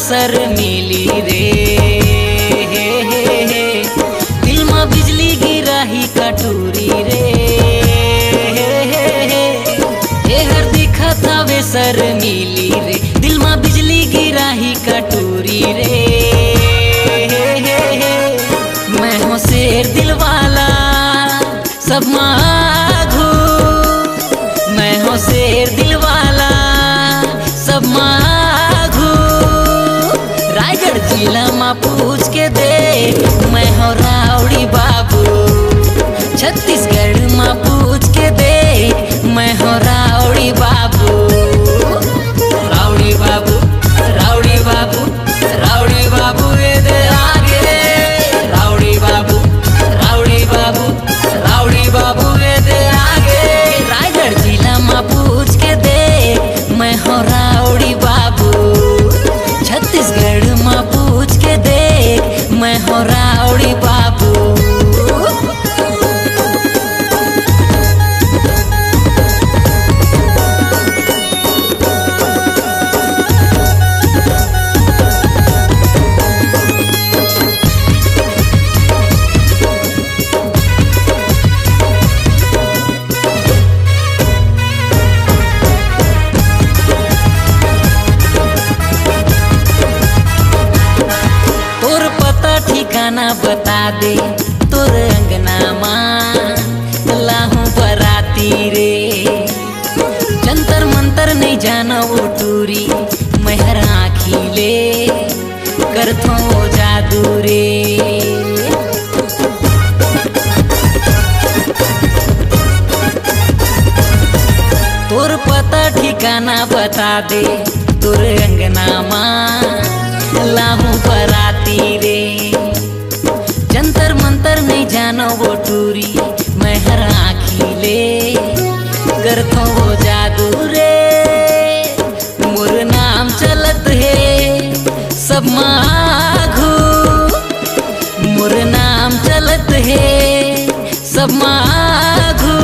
Sir मिली रे। दिल में बिजली गिराही कटोरी रे। हर दिखा था वे सर मिली रे। दिल में बिजली गिराही कटोरी रे। मैं हूँ शेर दिल वाला सब माघू। मैं हूँ शेर दिल वाला सब माघू। रायगढ़ जिला में पूछ के दे मैं हूँ रावड़ी बाबू। छत्तीसगढ़ में पूछ के दे मैं हूँ रावड़ी बाबू। रावड़ी बाबू, रावड़ी बाबू, रावड़ी बाबू ये दे आगे। रावड़ी बाबू, रावड़ी बाबू, रावड़ी बाबू ये दे आगे। रायगढ़ जिला में पूछ के दे मैं हूँ रावड़ी बाबू। छत्तीसगढ़ में पूछ के दे मैं हूँ रावड़ी बाबू। ठिकाना बता दे तोर अंगना मां लाहू बराती रे। जंतर मंतर नहीं जाना वो टूरी मैं हर आँखी ले करथो जादू रे। तोर पता ठिकाना बता दे तोर अंगना मां लाहू बराती रे। जंतर मंतर नहीं जानो वो टूरी मैं हर आँखी ले करथो वो जादू रे। मोर नाम चलत है सब माघू। मोर नाम चलत है सब माघू।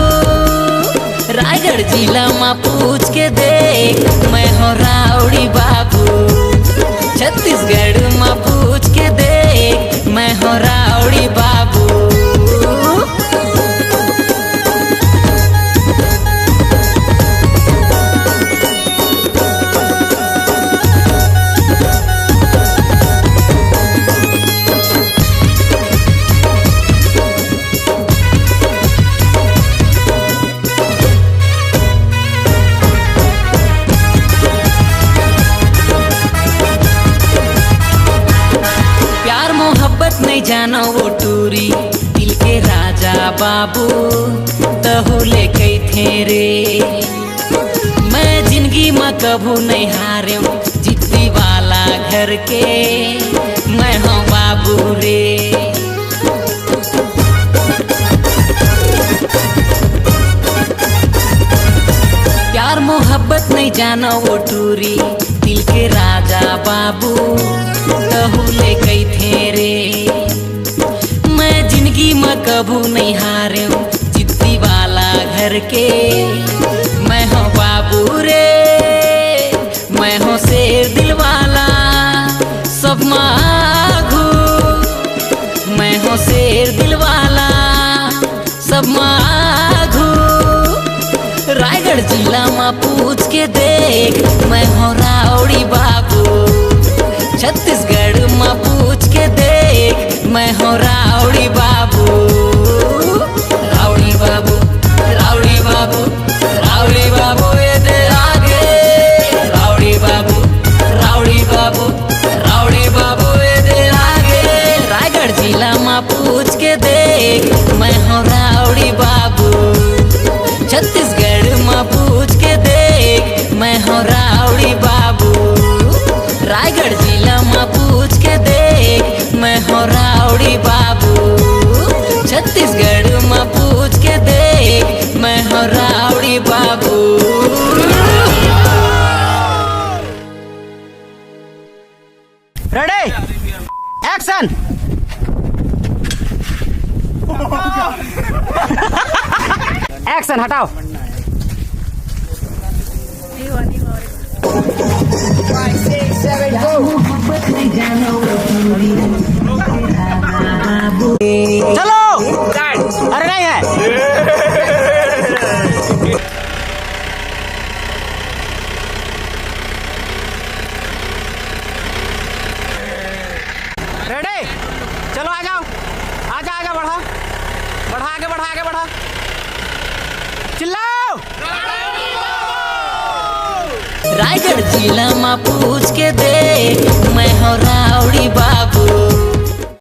रायगढ़ जिला में पूछ के देख मैं हूँ रावड़ी बाबू। छत्तीसगढ़ में पूछ के देख मैं हूँ रावड़ी बाबू। नहीं जानो वो टूरी दिल के राजा बाबू तहु ले कई थे रे। मैं जिंदगी में कभू नहीं हारे जीतने वाला घर के मैं हूँ बाबू रे। प्यार मोहब्बत नहीं जानो वो टूरी दिल के राजा बाबू तहु ले कई थे रे। मैं जिंदगी में कभू नहीं हारे जिद्दी वाला घर के मैं हूँ बाबू रे। मैं हूँ शेर दिल वाला सब माघू। मैं हूँ शेर दिल वाला सब माघू। रायगढ़ जिला में पूछ के देख मैं हूँ रावड़ी बाबू। छत्तीसगढ़ में पूछ के देख मैं हूँ रावड़ी बाबू। रावड़ी बाबू, रावड़ी बाबू, रावड़ी बाबू ये दे आगे। रावड़ी बाबू, रावड़ी बाबू, रावड़ी बाबू ये दे आगे। रायगढ़ जिला में पूछ के देख मैं हूँ रावड़ी बाबू। छत्तीसगढ़ में पूछ के देख मैं हूँ रावड़ी बाबू। रायगढ़ जिला में पूछ के देख मैं हूँ रावड़ी बाबू। छत्तीसगढ़ में पूछ के देख मैं हूँ रावड़ी बाबू। Ready action. एक्शन हटाओ। 5, 6, 7, go. चलो। अरे नहीं है। रेडी, चलो आ जाओ, आजा आजा, बढ़ा बढ़ा, आगे बढ़ा, आगे बढ़ा, चिल्लाओ। रायगढ़ जिला में पूछ के दे, मैं हो रावड़ी बाबू।